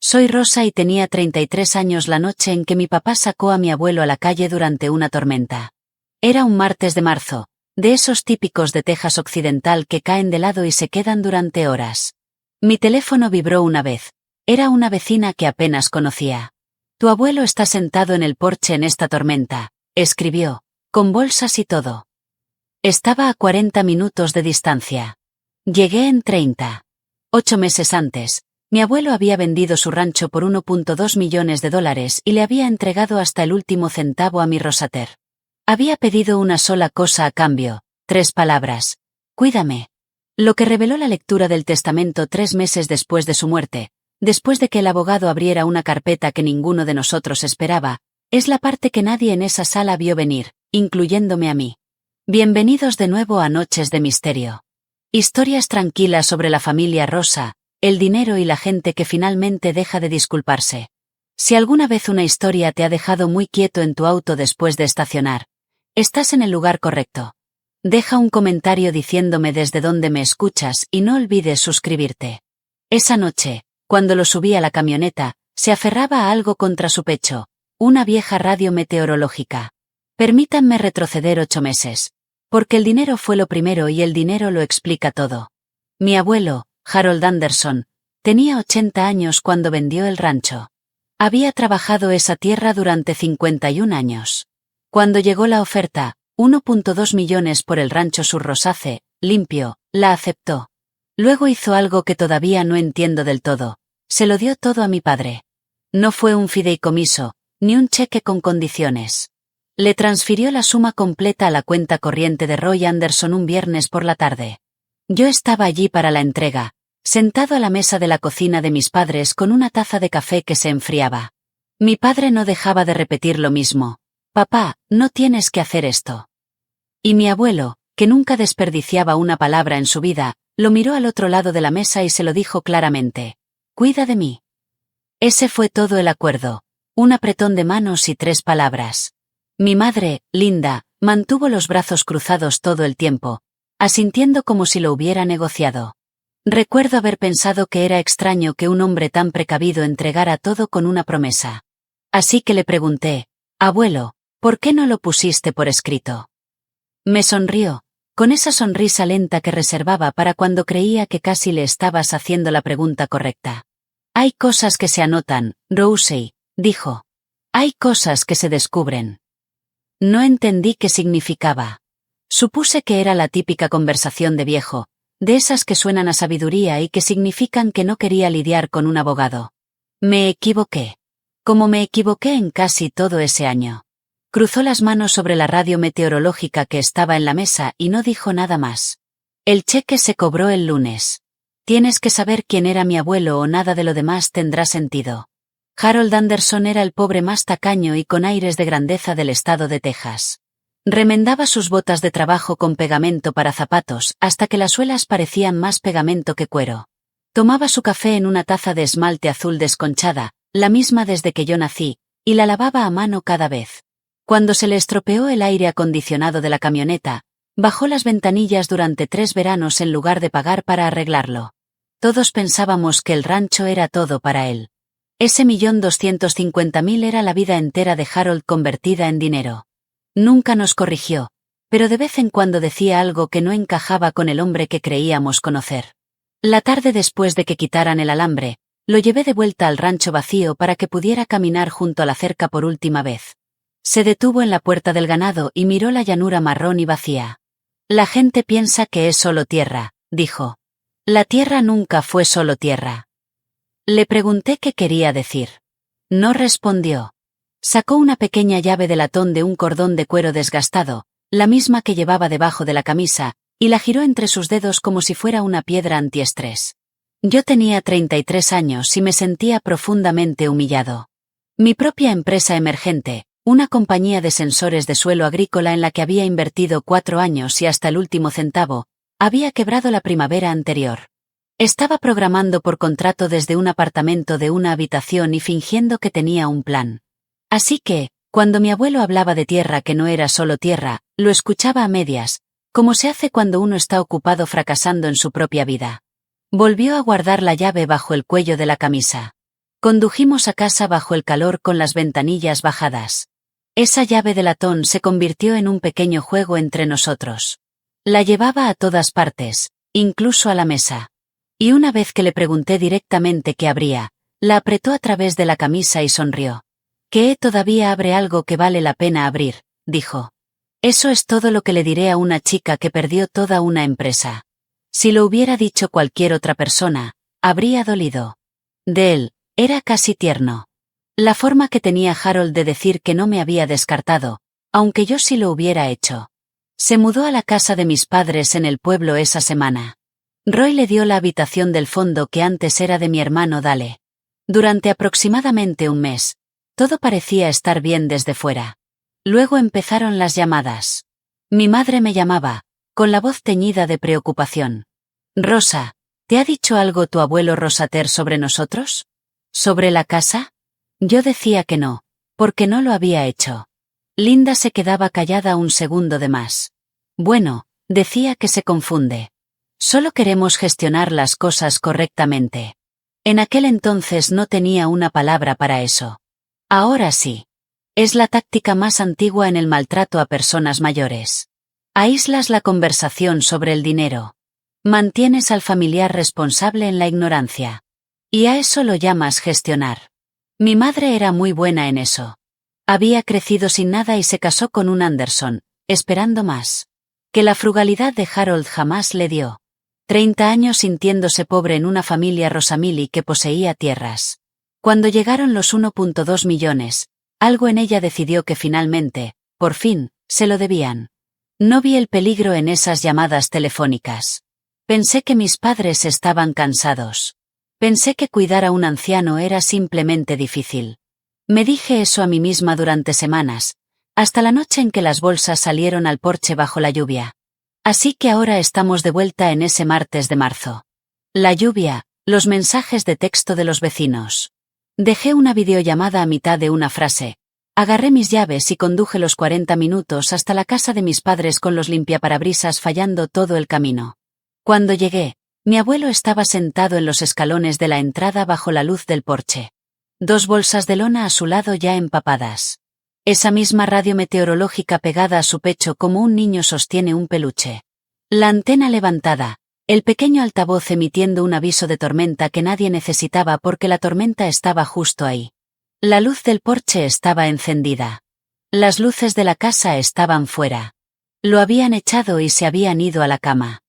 Soy Rosa y tenía 33 años la noche en que mi papá sacó a mi abuelo a la calle durante una tormenta. Era un martes de marzo, de esos típicos de Texas occidental que caen de lado y se quedan durante horas. Mi teléfono vibró una vez. Era una vecina que apenas conocía. Tu abuelo está sentado en el porche en esta tormenta, escribió, con bolsas y todo. Estaba a 40 minutos de distancia. Llegué en 30. 8 meses antes, mi abuelo había vendido su rancho por $1.2 millones y le había entregado hasta el último centavo a mi Rosater. Había pedido una sola cosa a cambio, 3 palabras. Cuídame. Lo que reveló la lectura del testamento 3 meses después de su muerte, después de que el abogado abriera una carpeta que ninguno de nosotros esperaba, es la parte que nadie en esa sala vio venir, incluyéndome a mí. Bienvenidos de nuevo a Noches de Misterio. Historias tranquilas sobre la familia Rosa, el dinero y la gente que finalmente deja de disculparse. Si alguna vez una historia te ha dejado muy quieto en tu auto después de estacionar, estás en el lugar correcto. Deja un comentario diciéndome desde dónde me escuchas y no olvides suscribirte. Esa noche, cuando lo subí a la camioneta, se aferraba a algo contra su pecho, una vieja radio meteorológica. Permítanme retroceder 8 meses. Porque el dinero fue lo primero y el dinero lo explica todo. Mi abuelo, Harold Anderson, tenía 80 años cuando vendió el rancho. Había trabajado esa tierra durante 51 años. Cuando llegó la oferta, 1.2 millones por el rancho Sur Rosace, limpio, la aceptó. Luego hizo algo que todavía no entiendo del todo. Se lo dio todo a mi padre. No fue un fideicomiso, ni un cheque con condiciones. Le transfirió la suma completa a la cuenta corriente de Roy Anderson un viernes por la tarde. Yo estaba allí para la entrega, sentado a la mesa de la cocina de mis padres con una taza de café que se enfriaba. Mi padre no dejaba de repetir lo mismo. Papá, no tienes que hacer esto. Y mi abuelo, que nunca desperdiciaba una palabra en su vida, lo miró al otro lado de la mesa y se lo dijo claramente. Cuida de mí. Ese fue todo el acuerdo. Un apretón de manos y 3 palabras. Mi madre, Linda, mantuvo los brazos cruzados todo el tiempo, asintiendo como si lo hubiera negociado. Recuerdo haber pensado que era extraño que un hombre tan precavido entregara todo con una promesa. Así que le pregunté, abuelo, ¿por qué no lo pusiste por escrito? Me sonrió, con esa sonrisa lenta que reservaba para cuando creía que casi le estabas haciendo la pregunta correcta. Hay cosas que se anotan, Rosie, dijo. Hay cosas que se descubren. No entendí qué significaba. Supuse que era la típica conversación de viejo, de esas que suenan a sabiduría y que significan que no quería lidiar con un abogado. Me equivoqué. Como me equivoqué en casi todo ese año. Cruzó las manos sobre la radio meteorológica que estaba en la mesa y no dijo nada más. El cheque se cobró el lunes. Tienes que saber quién era mi abuelo o nada de lo demás tendrá sentido. Harold Anderson era el pobre más tacaño y con aires de grandeza del estado de Texas. Remendaba sus botas de trabajo con pegamento para zapatos hasta que las suelas parecían más pegamento que cuero. Tomaba su café en una taza de esmalte azul desconchada, la misma desde que yo nací, y la lavaba a mano cada vez. Cuando se le estropeó el aire acondicionado de la camioneta, bajó las ventanillas durante 3 veranos en lugar de pagar para arreglarlo. Todos pensábamos que el rancho era todo para él. Ese 1.250.000 era la vida entera de Harold convertida en dinero. Nunca nos corrigió, pero de vez en cuando decía algo que no encajaba con el hombre que creíamos conocer. La tarde después de que quitaran el alambre, lo llevé de vuelta al rancho vacío para que pudiera caminar junto a la cerca por última vez. Se detuvo en la puerta del ganado y miró la llanura marrón y vacía. La gente piensa que es solo tierra, dijo. La tierra nunca fue solo tierra. Le pregunté qué quería decir. No respondió. Sacó una pequeña llave de latón de un cordón de cuero desgastado, la misma que llevaba debajo de la camisa, y la giró entre sus dedos como si fuera una piedra antiestrés. Yo tenía 33 años y me sentía profundamente humillado. Mi propia empresa emergente, una compañía de sensores de suelo agrícola en la que había invertido 4 años y hasta el último centavo, había quebrado la primavera anterior. Estaba programando por contrato desde un apartamento de una habitación y fingiendo que tenía un plan. Así que, cuando mi abuelo hablaba de tierra que no era solo tierra, lo escuchaba a medias, como se hace cuando uno está ocupado fracasando en su propia vida. Volvió a guardar la llave bajo el cuello de la camisa. Condujimos a casa bajo el calor con las ventanillas bajadas. Esa llave de latón se convirtió en un pequeño juego entre nosotros. La llevaba a todas partes, incluso a la mesa. Y una vez que le pregunté directamente qué habría, la apretó a través de la camisa y sonrió. «¿Qué todavía abre algo que vale la pena abrir?», dijo. Eso es todo lo que le diré a una chica que perdió toda una empresa. Si lo hubiera dicho cualquier otra persona, habría dolido. De él, era casi tierno. La forma que tenía Harold de decir que no me había descartado, aunque yo sí lo hubiera hecho. Se mudó a la casa de mis padres en el pueblo esa semana. Roy le dio la habitación del fondo que antes era de mi hermano Dale. Durante aproximadamente un mes, todo parecía estar bien desde fuera. Luego empezaron las llamadas. Mi madre me llamaba, con la voz teñida de preocupación. «Rosa, ¿te ha dicho algo tu abuelo Rosater sobre nosotros? ¿Sobre la casa?» Yo decía que no, porque no lo había hecho. Linda se quedaba callada un segundo de más. «Bueno», decía, que se confunde. «Solo queremos gestionar las cosas correctamente». En aquel entonces no tenía una palabra para eso. Ahora sí. Es la táctica más antigua en el maltrato a personas mayores. Aíslas la conversación sobre el dinero. Mantienes al familiar responsable en la ignorancia. Y a eso lo llamas gestionar. Mi madre era muy buena en eso. Había crecido sin nada y se casó con un Anderson, esperando más. Que la frugalidad de Harold jamás le dio. 30 años sintiéndose pobre en una familia Rosamili que poseía tierras. Cuando llegaron los 1.2 millones, algo en ella decidió que finalmente, por fin, se lo debían. No vi el peligro en esas llamadas telefónicas. Pensé que mis padres estaban cansados. Pensé que cuidar a un anciano era simplemente difícil. Me dije eso a mí misma durante semanas, hasta la noche en que las bolsas salieron al porche bajo la lluvia. Así que ahora estamos de vuelta en ese martes de marzo. La lluvia, los mensajes de texto de los vecinos. Dejé una videollamada a mitad de una frase. Agarré mis llaves y conduje los 40 minutos hasta la casa de mis padres con los limpiaparabrisas fallando todo el camino. Cuando llegué, mi abuelo estaba sentado en los escalones de la entrada bajo la luz del porche. 2 bolsas de lona a su lado ya empapadas. Esa misma radio meteorológica pegada a su pecho como un niño sostiene un peluche. La antena levantada, el pequeño altavoz emitiendo un aviso de tormenta que nadie necesitaba porque la tormenta estaba justo ahí. La luz del porche estaba encendida. Las luces de la casa estaban fuera. Lo habían echado y se habían ido a la cama.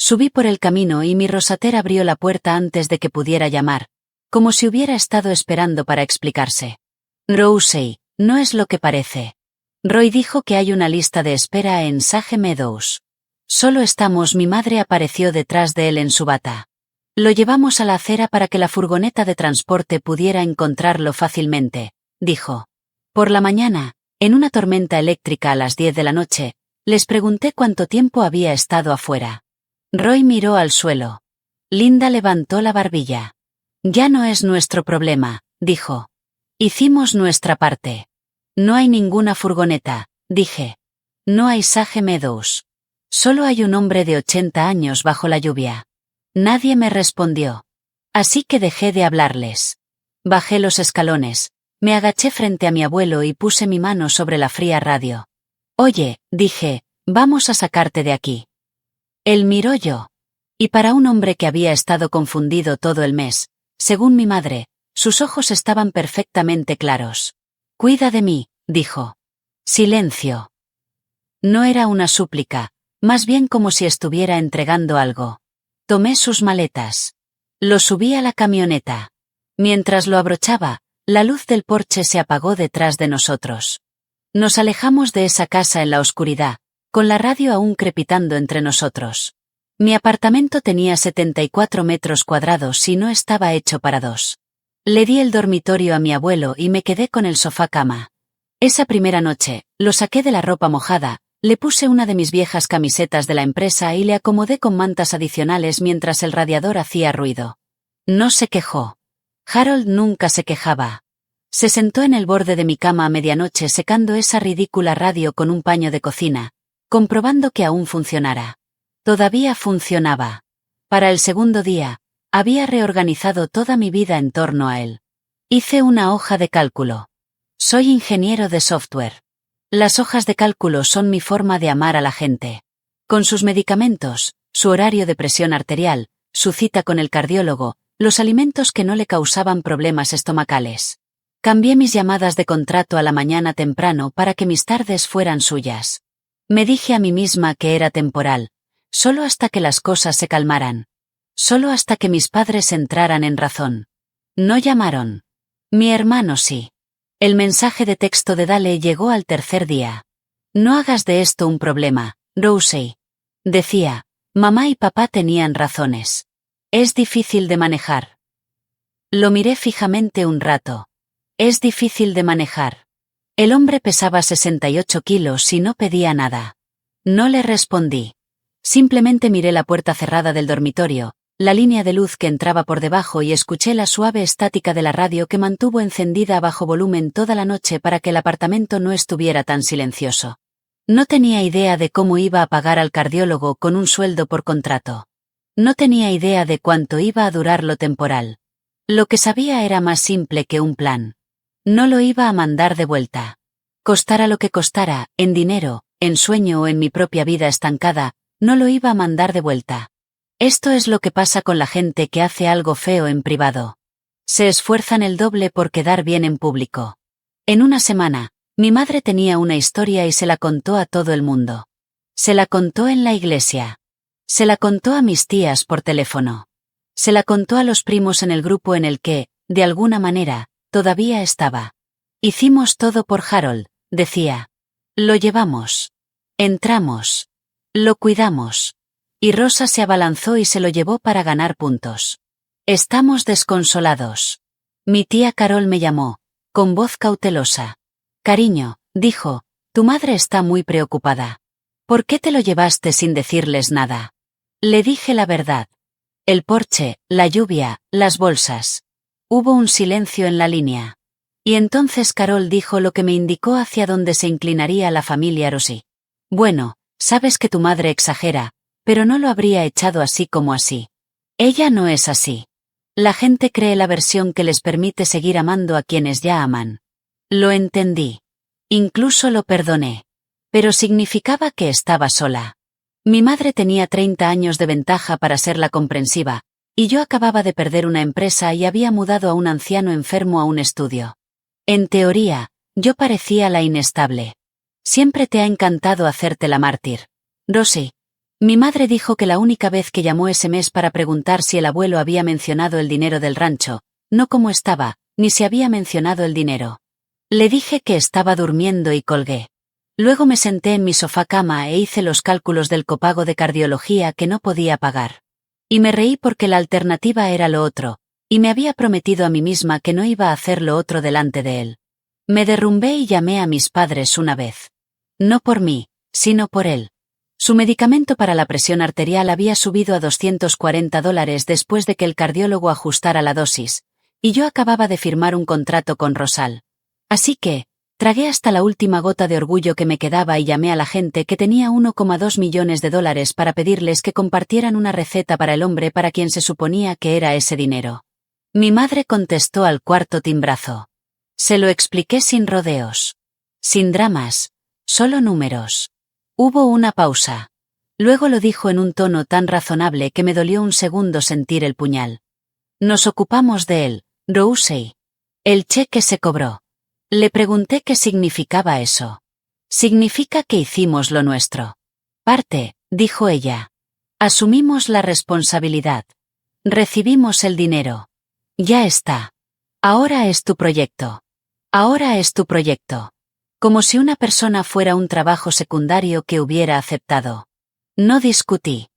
Subí por el camino y mi Rosater abrió la puerta antes de que pudiera llamar, como si hubiera estado esperando para explicarse. «Rosie, no es lo que parece. Roy dijo que hay una lista de espera en Sage Meadows. Solo estamos». Mi madre apareció detrás de él en su bata. «Lo llevamos a la acera para que la furgoneta de transporte pudiera encontrarlo fácilmente», dijo. Por la mañana, en una tormenta eléctrica a las 10 de la noche, les pregunté cuánto tiempo había estado afuera. Roy miró al suelo. Linda levantó la barbilla. «Ya no es nuestro problema», dijo. «Hicimos nuestra parte». «No hay ninguna furgoneta», dije. «No hay Sage Meadows. Solo hay un hombre de 80 años bajo la lluvia». Nadie me respondió. Así que dejé de hablarles. Bajé los escalones, me agaché frente a mi abuelo y puse mi mano sobre la fría radio. «Oye», dije, «vamos a sacarte de aquí». Él miró yo. Y para un hombre que había estado confundido todo el mes, según mi madre, sus ojos estaban perfectamente claros. «Cuida de mí», dijo. Silencio. No era una súplica, más bien como si estuviera entregando algo. Tomé sus maletas. Lo subí a la camioneta. Mientras lo abrochaba, la luz del porche se apagó detrás de nosotros. Nos alejamos de esa casa en la oscuridad, con la radio aún crepitando entre nosotros. Mi apartamento tenía 74 metros cuadrados y no estaba hecho para 2. Le di el dormitorio a mi abuelo y me quedé con el sofá-cama. Esa primera noche, lo saqué de la ropa mojada, le puse una de mis viejas camisetas de la empresa y le acomodé con mantas adicionales mientras el radiador hacía ruido. No se quejó. Harold nunca se quejaba. Se sentó en el borde de mi cama a medianoche secando esa ridícula radio con un paño de cocina, comprobando que aún funcionara. Todavía funcionaba. Para el segundo día, había reorganizado toda mi vida en torno a él. Hice una hoja de cálculo. Soy ingeniero de software. Las hojas de cálculo son mi forma de amar a la gente. Con sus medicamentos, su horario de presión arterial, su cita con el cardiólogo, los alimentos que no le causaban problemas estomacales. Cambié mis llamadas de contrato a la mañana temprano para que mis tardes fueran suyas. Me dije a mí misma que era temporal, solo hasta que las cosas se calmaran. Solo hasta que mis padres entraran en razón. No llamaron. Mi hermano sí. El mensaje de texto de Dale llegó al tercer día. No hagas de esto un problema, Rosie. Decía, mamá y papá tenían razones. Es difícil de manejar. Lo miré fijamente un rato. Es difícil de manejar. El hombre pesaba 68 kilos y no pedía nada. No le respondí. Simplemente miré la puerta cerrada del dormitorio, la línea de luz que entraba por debajo y escuché la suave estática de la radio que mantuvo encendida a bajo volumen toda la noche para que el apartamento no estuviera tan silencioso. No tenía idea de cómo iba a pagar al cardiólogo con un sueldo por contrato. No tenía idea de cuánto iba a durar lo temporal. Lo que sabía era más simple que un plan. No lo iba a mandar de vuelta. Costara lo que costara, en dinero, en sueño o en mi propia vida estancada, no lo iba a mandar de vuelta. Esto es lo que pasa con la gente que hace algo feo en privado. Se esfuerzan el doble por quedar bien en público. En una semana, mi madre tenía una historia y se la contó a todo el mundo. Se la contó en la iglesia. Se la contó a mis tías por teléfono. Se la contó a los primos en el grupo en el que, de alguna manera, todavía estaba. Hicimos todo por Harold, decía. Lo llevamos. Entramos. Lo cuidamos. Y Rosa se abalanzó y se lo llevó para ganar puntos. Estamos desconsolados. Mi tía Carol me llamó, con voz cautelosa. Cariño, dijo, tu madre está muy preocupada. ¿Por qué te lo llevaste sin decirles nada? Le dije la verdad. El porche, la lluvia, las bolsas. Hubo un silencio en la línea. Y entonces Carol dijo lo que me indicó hacia dónde se inclinaría la familia Rossi. Bueno, sabes que tu madre exagera, pero no lo habría echado así como así. Ella no es así. La gente cree la versión que les permite seguir amando a quienes ya aman. Lo entendí. Incluso lo perdoné. Pero significaba que estaba sola. Mi madre tenía 30 años de ventaja para ser la comprensiva, y yo acababa de perder una empresa y había mudado a un anciano enfermo a un estudio. En teoría, yo parecía la inestable. Siempre te ha encantado hacerte la mártir. Rosie. Mi madre dijo que la única vez que llamó ese mes para preguntar si el abuelo había mencionado el dinero del rancho, no cómo estaba, ni si había mencionado el dinero. Le dije que estaba durmiendo y colgué. Luego me senté en mi sofá cama e hice los cálculos del copago de cardiología que no podía pagar. Y me reí porque la alternativa era lo otro, y me había prometido a mí misma que no iba a hacer lo otro delante de él. Me derrumbé y llamé a mis padres una vez. No por mí, sino por él. Su medicamento para la presión arterial había subido a $240 después de que el cardiólogo ajustara la dosis, y yo acababa de firmar un contrato con Rosal. Así que, tragué hasta la última gota de orgullo que me quedaba y llamé a la gente que tenía $1,2 millones para pedirles que compartieran una receta para el hombre para quien se suponía que era ese dinero. Mi madre contestó al cuarto timbrazo. Se lo expliqué sin rodeos. Sin dramas. Solo números. Hubo una pausa. Luego lo dijo en un tono tan razonable que me dolió un segundo sentir el puñal. Nos ocupamos de él, Rosie. El cheque se cobró. Le pregunté qué significaba eso. Significa que hicimos lo nuestro. Parte, dijo ella. Asumimos la responsabilidad. Recibimos el dinero. Ya está. Ahora es tu proyecto. Ahora es tu proyecto. Como si una persona fuera un trabajo secundario que hubiera aceptado. No discutí.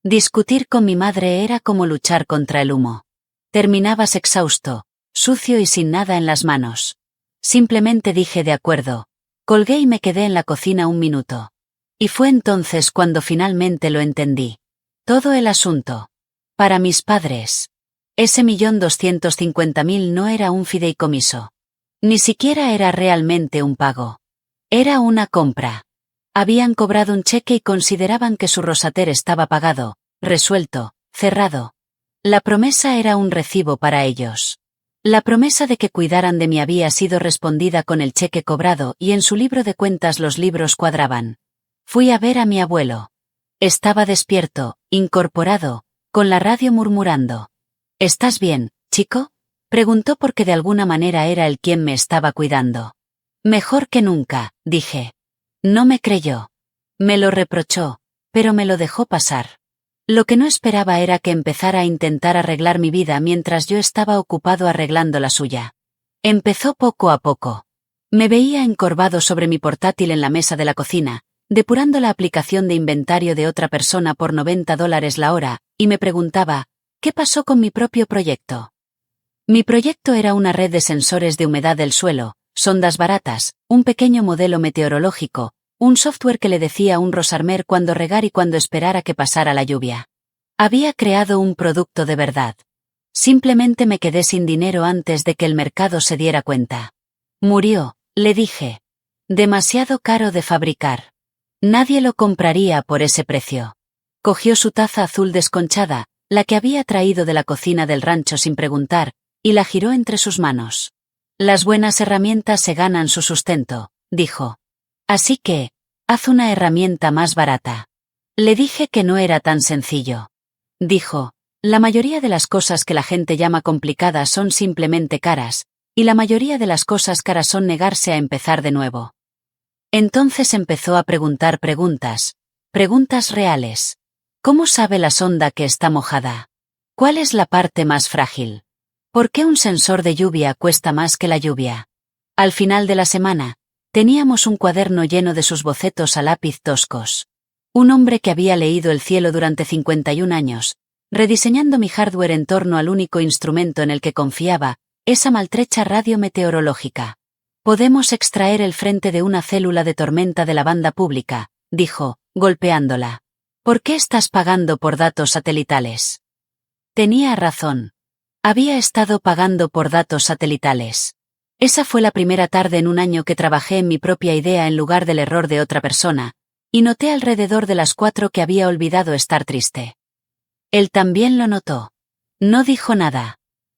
Discutir con mi madre era como luchar contra el humo. Terminabas exhausto, sucio y sin nada en las manos. Simplemente dije de acuerdo. Colgué y me quedé en la cocina un minuto. Y fue entonces cuando finalmente lo entendí. Todo el asunto. Para mis padres. Ese 1.250.000 no era un fideicomiso. Ni siquiera era realmente un pago. Era una compra. Habían cobrado un cheque y consideraban que su rosater estaba pagado, resuelto, cerrado. La promesa era un recibo para ellos. La promesa de que cuidaran de mí había sido respondida con el cheque cobrado y en su libro de cuentas los libros cuadraban. Fui a ver a mi abuelo. Estaba despierto, incorporado, con la radio murmurando. ¿Estás bien, chico? Preguntó porque de alguna manera era él quien me estaba cuidando. Mejor que nunca, dije. No me creyó. Me lo reprochó, pero me lo dejó pasar. Lo que no esperaba era que empezara a intentar arreglar mi vida mientras yo estaba ocupado arreglando la suya. Empezó poco a poco. Me veía encorvado sobre mi portátil en la mesa de la cocina, depurando la aplicación de inventario de otra persona por $90 la hora, y me preguntaba, ¿qué pasó con mi propio proyecto? Mi proyecto era una red de sensores de humedad del suelo, sondas baratas, un pequeño modelo meteorológico, un software que le decía a un rosarmer cuándo regar y cuándo esperar a que pasara la lluvia. Había creado un producto de verdad. Simplemente me quedé sin dinero antes de que el mercado se diera cuenta. Murió, le dije. Demasiado caro de fabricar. Nadie lo compraría por ese precio. Cogió su taza azul desconchada, la que había traído de la cocina del rancho sin preguntar, y la giró entre sus manos. Las buenas herramientas se ganan su sustento, dijo. Así que, haz una herramienta más barata. Le dije que no era tan sencillo. Dijo, la mayoría de las cosas que la gente llama complicadas son simplemente caras, y la mayoría de las cosas caras son negarse a empezar de nuevo. Entonces empezó a preguntar preguntas reales. ¿Cómo sabe la sonda que está mojada? ¿Cuál es la parte más frágil? ¿Por qué un sensor de lluvia cuesta más que la lluvia? Al final de la semana, teníamos un cuaderno lleno de sus bocetos a lápiz toscos. Un hombre que había leído el cielo durante 51 años, rediseñando mi hardware en torno al único instrumento en el que confiaba, esa maltrecha radio meteorológica. Podemos extraer el frente de una célula de tormenta de la banda pública, dijo, golpeándola. ¿Por qué estás pagando por datos satelitales? Tenía razón. Había estado pagando por datos satelitales. Esa fue la primera tarde en un año que trabajé en mi propia idea en lugar del error de otra persona, y noté alrededor de las 4 que había olvidado estar triste. Él también lo notó. No dijo nada.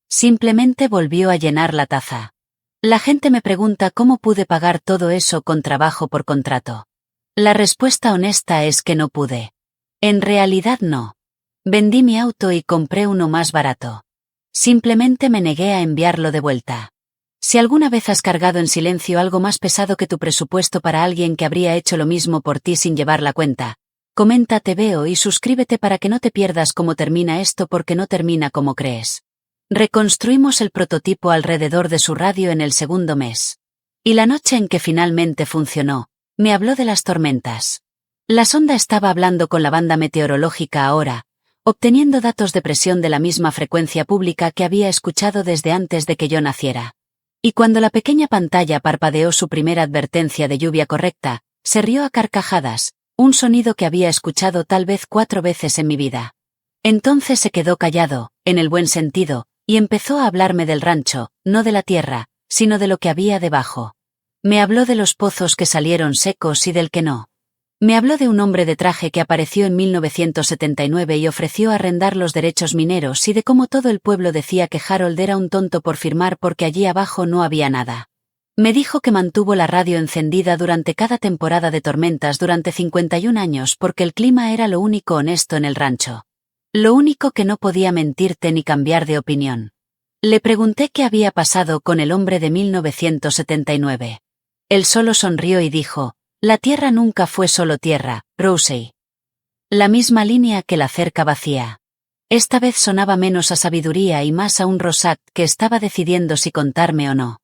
Simplemente volvió a llenar la taza. La gente me pregunta cómo pude pagar todo eso con trabajo por contrato. La respuesta honesta es que no pude. En realidad no. Vendí mi auto y compré uno más barato. Simplemente me negué a enviarlo de vuelta. Si alguna vez has cargado en silencio algo más pesado que tu presupuesto para alguien que habría hecho lo mismo por ti sin llevar la cuenta, comenta te veo y suscríbete para que no te pierdas cómo termina esto porque no termina como crees. Reconstruimos el prototipo alrededor de su radio en el segundo mes. Y la noche en que finalmente funcionó, me habló de las tormentas. La sonda estaba hablando con la banda meteorológica ahora, obteniendo datos de presión de la misma frecuencia pública que había escuchado desde antes de que yo naciera. Y cuando la pequeña pantalla parpadeó su primera advertencia de lluvia correcta, se rió a carcajadas, un sonido que había escuchado tal vez 4 veces en mi vida. Entonces se quedó callado, en el buen sentido, y empezó a hablarme del rancho, no de la tierra, sino de lo que había debajo. Me habló de los pozos que salieron secos y del que no. Me habló de un hombre de traje que apareció en 1979 y ofreció arrendar los derechos mineros y de cómo todo el pueblo decía que Harold era un tonto por firmar porque allí abajo no había nada. Me dijo que mantuvo la radio encendida durante cada temporada de tormentas durante 51 años porque el clima era lo único honesto en el rancho. Lo único que no podía mentirte ni cambiar de opinión. Le pregunté qué había pasado con el hombre de 1979. Él solo sonrió y dijo, la tierra nunca fue solo tierra, Rousey. La misma línea que la cerca vacía. Esta vez sonaba menos a sabiduría y más a un Rosat que estaba decidiendo si contarme o no.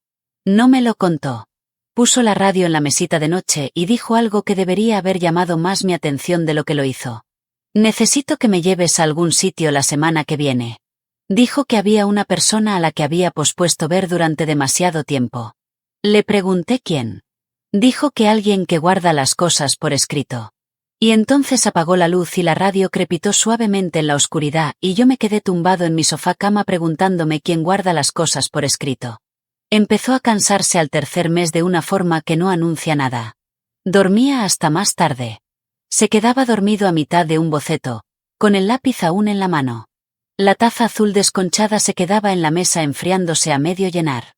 No me lo contó. Puso la radio en la mesita de noche y dijo algo que debería haber llamado más mi atención de lo que lo hizo. Necesito que me lleves a algún sitio la semana que viene. Dijo que había una persona a la que había pospuesto ver durante demasiado tiempo. Le pregunté quién. Dijo que alguien que guarda las cosas por escrito. Y entonces apagó la luz y la radio crepitó suavemente en la oscuridad y yo me quedé tumbado en mi sofá cama preguntándome quién guarda las cosas por escrito. Empezó a cansarse al tercer mes de una forma que no anuncia nada. Dormía hasta más tarde. Se quedaba dormido a mitad de un boceto, con el lápiz aún en la mano. La taza azul desconchada se quedaba en la mesa enfriándose a medio llenar.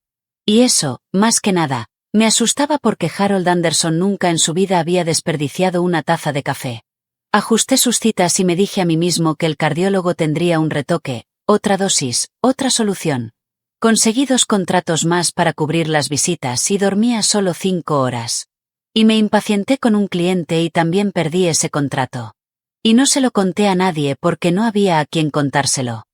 Y eso, más que nada, me asustaba porque Harold Anderson nunca en su vida había desperdiciado una taza de café. Ajusté sus citas y me dije a mí mismo que el cardiólogo tendría un retoque, otra dosis, otra solución. Conseguí 2 contratos más para cubrir las visitas y dormía solo 5 horas. Y me impacienté con un cliente y también perdí ese contrato. Y no se lo conté a nadie porque no había a quien contárselo.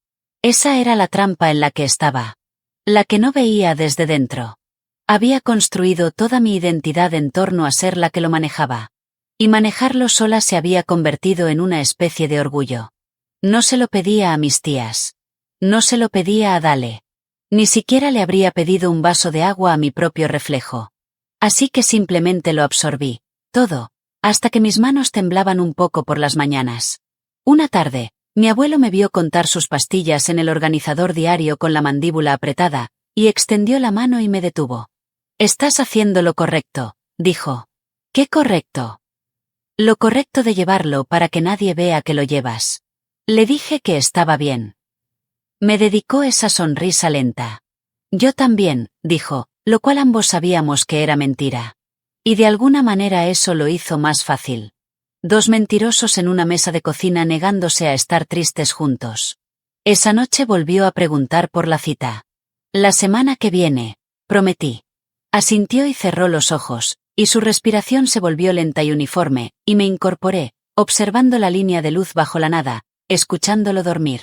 Esa era la trampa en la que estaba. La que no veía desde dentro. Había construido toda mi identidad en torno a ser la que lo manejaba. Y manejarlo sola se había convertido en una especie de orgullo. No se lo pedía a mis tías. No se lo pedía a Dale. Ni siquiera le habría pedido un vaso de agua a mi propio reflejo. Así que simplemente lo absorbí, todo, hasta que mis manos temblaban un poco por las mañanas. Una tarde, mi abuelo me vio contar sus pastillas en el organizador diario con la mandíbula apretada, y extendió la mano y me detuvo. «Estás haciendo lo correcto», dijo. «¿Qué correcto?» «Lo correcto de llevarlo para que nadie vea que lo llevas». Le dije que estaba bien. Me dedicó esa sonrisa lenta. «Yo también», dijo, lo cual ambos sabíamos que era mentira. Y de alguna manera eso lo hizo más fácil. 2 mentirosos en una mesa de cocina negándose a estar tristes juntos. Esa noche volvió a preguntar por la cita. «La semana que viene», prometí. Asintió y cerró los ojos, y su respiración se volvió lenta y uniforme, y me incorporé, observando la línea de luz bajo la nada, escuchándolo dormir.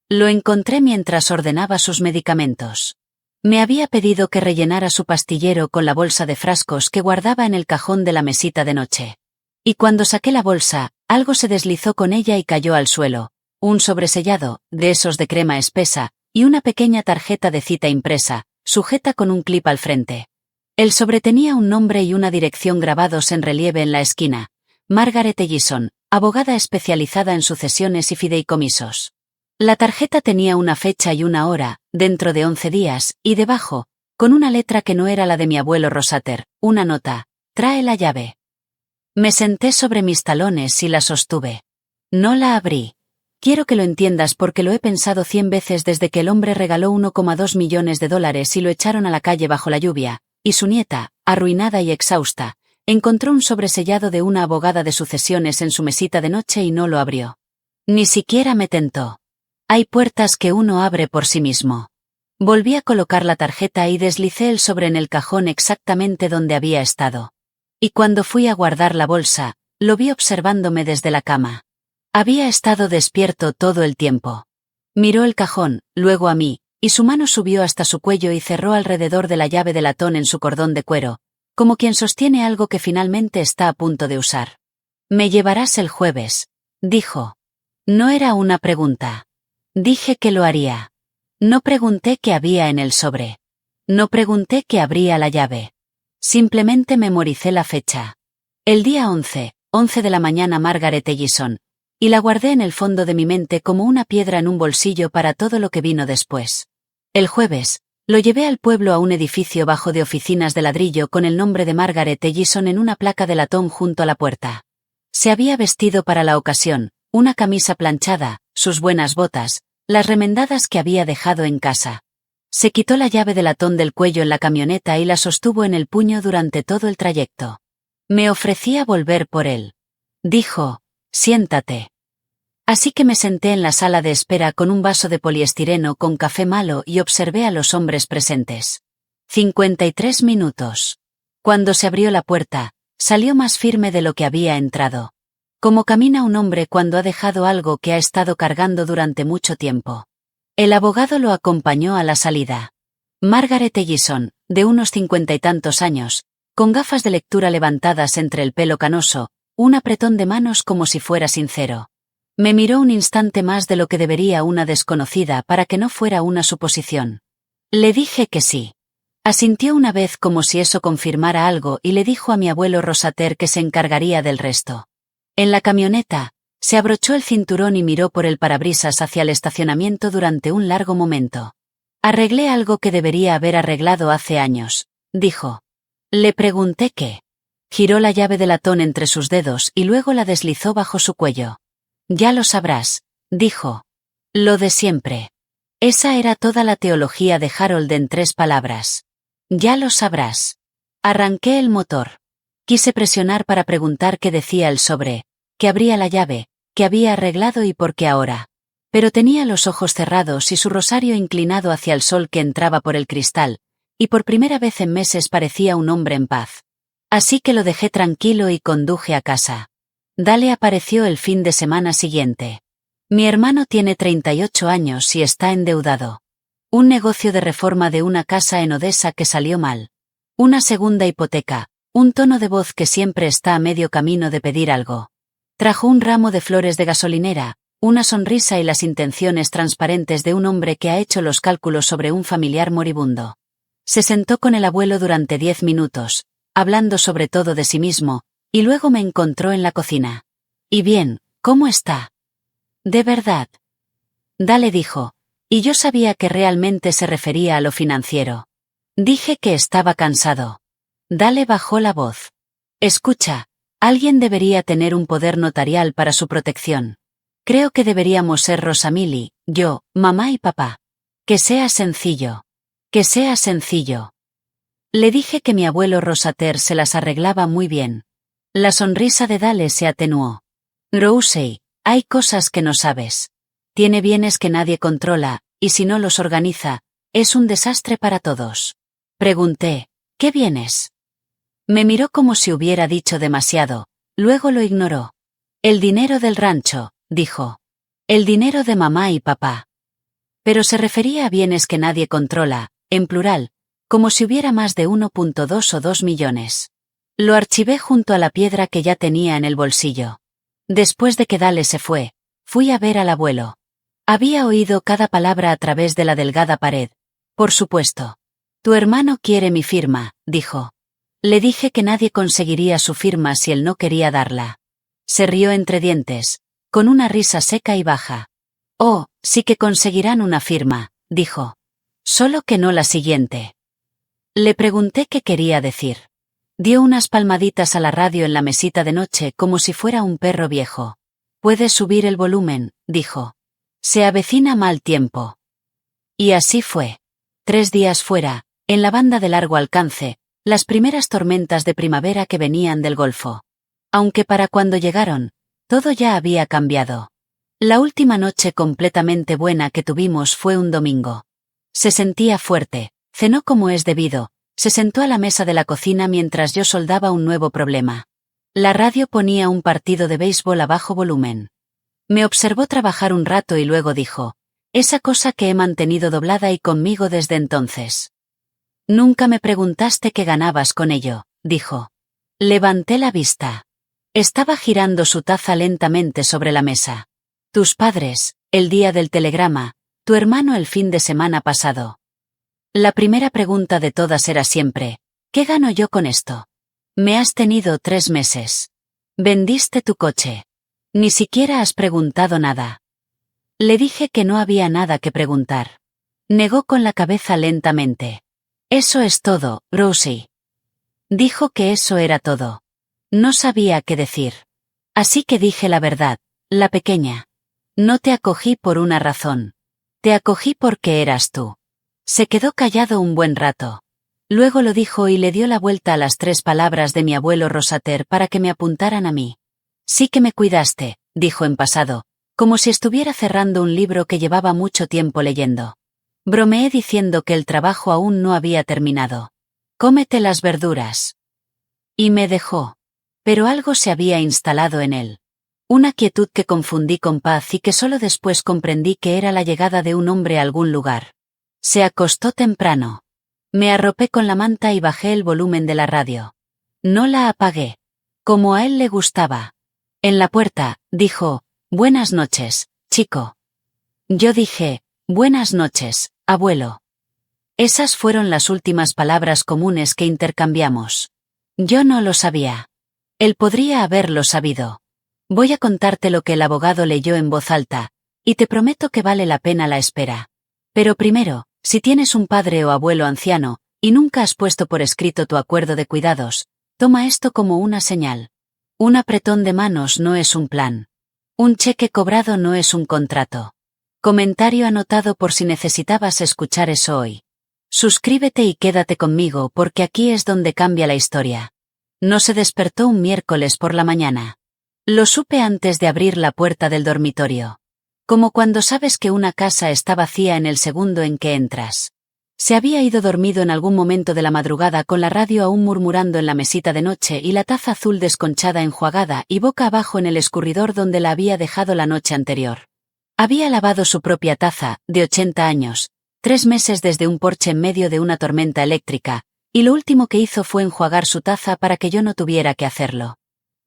Lo encontré mientras ordenaba sus medicamentos. Me había pedido que rellenara su pastillero con la bolsa de frascos que guardaba en el cajón de la mesita de noche. Y cuando saqué la bolsa, algo se deslizó con ella y cayó al suelo, un sobresellado, de esos de crema espesa, y una pequeña tarjeta de cita impresa, sujeta con un clip al frente. El sobre tenía un nombre y una dirección grabados en relieve en la esquina: Margaret Ellison, abogada especializada en sucesiones y fideicomisos. La tarjeta tenía una fecha y una hora, dentro de 11 días, y debajo, con una letra que no era la de mi abuelo Rosater, una nota: «Trae la llave». Me senté sobre mis talones y la sostuve. No la abrí. Quiero que lo entiendas porque lo he pensado 100 veces desde que el hombre regaló $1,2 millones y lo echaron a la calle bajo la lluvia, y su nieta, arruinada y exhausta, encontró un sobresellado de una abogada de sucesiones en su mesita de noche y no lo abrió. Ni siquiera me tentó. Hay puertas que uno abre por sí mismo. Volví a colocar la tarjeta y deslicé el sobre en el cajón exactamente donde había estado. Y cuando fui a guardar la bolsa, lo vi observándome desde la cama. Había estado despierto todo el tiempo. Miró el cajón, luego a mí, y su mano subió hasta su cuello y cerró alrededor de la llave de latón en su cordón de cuero, como quien sostiene algo que finalmente está a punto de usar. «Me llevarás el jueves», dijo. No era una pregunta. Dije que lo haría. No pregunté qué había en el sobre. No pregunté qué abría la llave. Simplemente memoricé la fecha. El día 11 de la mañana, Margaret Ellison, y la guardé en el fondo de mi mente como una piedra en un bolsillo para todo lo que vino después. El jueves, lo llevé al pueblo a un edificio bajo de oficinas de ladrillo con el nombre de Margaret Ellison en una placa de latón junto a la puerta. Se había vestido para la ocasión, una camisa planchada, sus buenas botas, las remendadas que había dejado en casa. Se quitó la llave de latón del cuello en la camioneta y la sostuvo en el puño durante todo el trayecto. Me ofrecía volver por él. Dijo: «Siéntate». Así que me senté en la sala de espera con un vaso de poliestireno con café malo y observé a los hombres presentes. 53 minutos. Cuando se abrió la puerta, salió más firme de lo que había entrado. Como camina un hombre cuando ha dejado algo que ha estado cargando durante mucho tiempo. El abogado lo acompañó a la salida. Margaret Ellison, de unos 50 y tantos años, con gafas de lectura levantadas entre el pelo canoso, un apretón de manos como si fuera sincero. Me miró un instante más de lo que debería una desconocida para que no fuera una suposición. Le dije que sí. Asintió una vez como si eso confirmara algo y le dijo a mi abuelo Rosater que se encargaría del resto. En la camioneta, se abrochó el cinturón y miró por el parabrisas hacia el estacionamiento durante un largo momento. «Arreglé algo que debería haber arreglado hace años», dijo. Le pregunté qué. Giró la llave de latón entre sus dedos y luego la deslizó bajo su cuello. «Ya lo sabrás», dijo. Lo de siempre. Esa era toda la teología de Harold en 3 palabras. Ya lo sabrás. Arranqué el motor. Quise presionar para preguntar qué decía el sobre, que abría la llave, que había arreglado y por qué ahora. Pero tenía los ojos cerrados y su rosario inclinado hacia el sol que entraba por el cristal, y por primera vez en meses parecía un hombre en paz. Así que lo dejé tranquilo y conduje a casa. Dale apareció el fin de semana siguiente. Mi hermano tiene 38 años y está endeudado. Un negocio de reforma de una casa en Odessa que salió mal. Una segunda hipoteca, un tono de voz que siempre está a medio camino de pedir algo. Trajo un ramo de flores de gasolinera, una sonrisa y las intenciones transparentes de un hombre que ha hecho los cálculos sobre un familiar moribundo. Se sentó con el abuelo durante 10 minutos, hablando sobre todo de sí mismo, y luego me encontró en la cocina. «¿Y bien, cómo está?» «De verdad». Dale dijo, y yo sabía que realmente se refería a lo financiero. Dije que estaba cansado. Dale bajó la voz. «Escucha, alguien debería tener un poder notarial para su protección. Creo que deberíamos ser Rosamili, yo, mamá y papá. Que sea sencillo. Que sea sencillo». Le dije que mi abuelo Rosater se las arreglaba muy bien. La sonrisa de Dale se atenuó. «Rousey, hay cosas que no sabes. Tiene bienes que nadie controla, y si no los organiza, es un desastre para todos». Pregunté, «¿Qué bienes?». Me miró como si hubiera dicho demasiado, luego lo ignoró. «El dinero del rancho», dijo. «El dinero de mamá y papá». Pero se refería a bienes que nadie controla, en plural, como si hubiera más de 1.2 o 2 millones. Lo archivé junto a la piedra que ya tenía en el bolsillo. Después de que Dale se fue, fui a ver al abuelo. Había oído cada palabra a través de la delgada pared. «Por supuesto. Tu hermano quiere mi firma», dijo. Le dije que nadie conseguiría su firma si él no quería darla. Se rió entre dientes, con una risa seca y baja. «Oh, sí que conseguirán una firma», dijo. «Solo que no la siguiente». Le pregunté qué quería decir. Dio unas palmaditas a la radio en la mesita de noche como si fuera un perro viejo. «Puedes subir el volumen», dijo. «Se avecina mal tiempo». Y así fue. 3 días fuera, en la banda de largo alcance, las primeras tormentas de primavera que venían del Golfo. Aunque para cuando llegaron, todo ya había cambiado. La última noche completamente buena que tuvimos fue un domingo. Se sentía fuerte, cenó como es debido, se sentó a la mesa de la cocina mientras yo soldaba un nuevo problema. La radio ponía un partido de béisbol a bajo volumen. Me observó trabajar un rato y luego dijo, «Esa cosa que he mantenido doblada y conmigo desde entonces». «Nunca me preguntaste qué ganabas con ello», dijo. Levanté la vista. Estaba girando su taza lentamente sobre la mesa. «Tus padres, el día del telegrama, tu hermano el fin de semana pasado». La primera pregunta de todas era siempre, «¿Qué gano yo con esto? Me has tenido 3 meses. Vendiste tu coche. Ni siquiera has preguntado nada». Le dije que no había nada que preguntar. Negó con la cabeza lentamente. «Eso es todo, Rosie». Dijo que eso era todo. No sabía qué decir. Así que dije la verdad, la pequeña. «No te acogí por una razón. Te acogí porque eras tú». Se quedó callado un buen rato. Luego lo dijo y le dio la vuelta a las 3 palabras de mi abuelo Rosater para que me apuntaran a mí. «Sí que me cuidaste», dijo en pasado, como si estuviera cerrando un libro que llevaba mucho tiempo leyendo. Bromeé diciendo que el trabajo aún no había terminado. «Cómete las verduras». Y me dejó. Pero algo se había instalado en él. Una quietud que confundí con paz y que solo después comprendí que era la llegada de un hombre a algún lugar. Se acostó temprano. Me arropé con la manta y bajé el volumen de la radio. No la apagué. Como a él le gustaba. En la puerta, dijo, «Buenas noches, chico». Yo dije, «Buenas noches, abuelo». Esas fueron las últimas palabras comunes que intercambiamos. Yo no lo sabía. Él podría haberlo sabido. Voy a contarte lo que el abogado leyó en voz alta, y te prometo que vale la pena la espera. Pero primero, si tienes un padre o abuelo anciano, y nunca has puesto por escrito tu acuerdo de cuidados, toma esto como una señal. Un apretón de manos no es un plan. Un cheque cobrado no es un contrato. Comentario anotado por si necesitabas escuchar eso hoy. Suscríbete y quédate conmigo porque aquí es donde cambia la historia. No se despertó un miércoles por la mañana. Lo supe antes de abrir la puerta del dormitorio. Como cuando sabes que una casa está vacía en el segundo en que entras. Se había ido dormido en algún momento de la madrugada con la radio aún murmurando en la mesita de noche y la taza azul desconchada enjuagada y boca abajo en el escurridor donde la había dejado la noche anterior. Había lavado su propia taza, de 80 años, 3 meses desde un porche en medio de una tormenta eléctrica, y lo último que hizo fue enjuagar su taza para que yo no tuviera que hacerlo.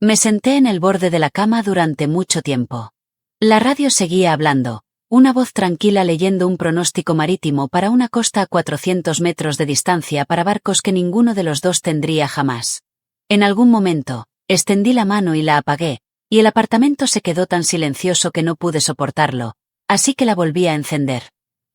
Me senté en el borde de la cama durante mucho tiempo. La radio seguía hablando, una voz tranquila leyendo un pronóstico marítimo para una costa a 400 metros de distancia para barcos que ninguno de los dos tendría jamás. En algún momento, extendí la mano y la apagué, y el apartamento se quedó tan silencioso que no pude soportarlo, así que la volví a encender.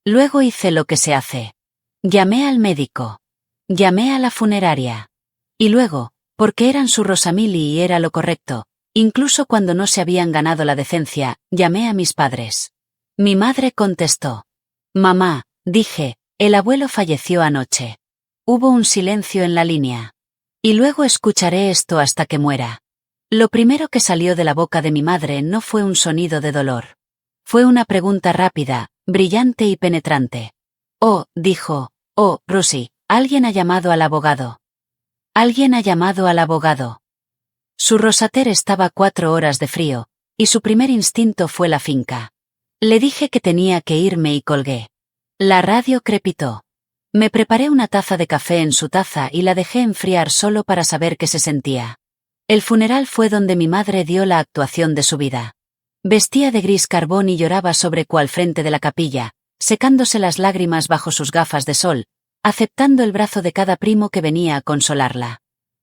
Luego hice lo que se hace. Llamé al médico. Llamé a la funeraria. Y luego, porque eran su Rosamili y era lo correcto, incluso cuando no se habían ganado la decencia, llamé a mis padres. Mi madre contestó. Mamá, dije, el abuelo falleció anoche. Hubo un silencio en la línea. Y luego escucharé esto hasta que muera. Lo primero que salió de la boca de mi madre no fue un sonido de dolor. Fue una pregunta rápida, brillante y penetrante. Oh, dijo, oh, Rosie, alguien ha llamado al abogado. Alguien ha llamado al abogado. Su rosater estaba a 4 horas de frío, y su primer instinto fue la finca. Le dije que tenía que irme y colgué. La radio crepitó. Me preparé una taza de café en su taza y la dejé enfriar solo para saber qué se sentía. El funeral fue donde mi madre dio la actuación de su vida. Vestía de gris carbón y lloraba sobre cual frente de la capilla, secándose las lágrimas bajo sus gafas de sol, aceptando el brazo de cada primo que venía a consolarla.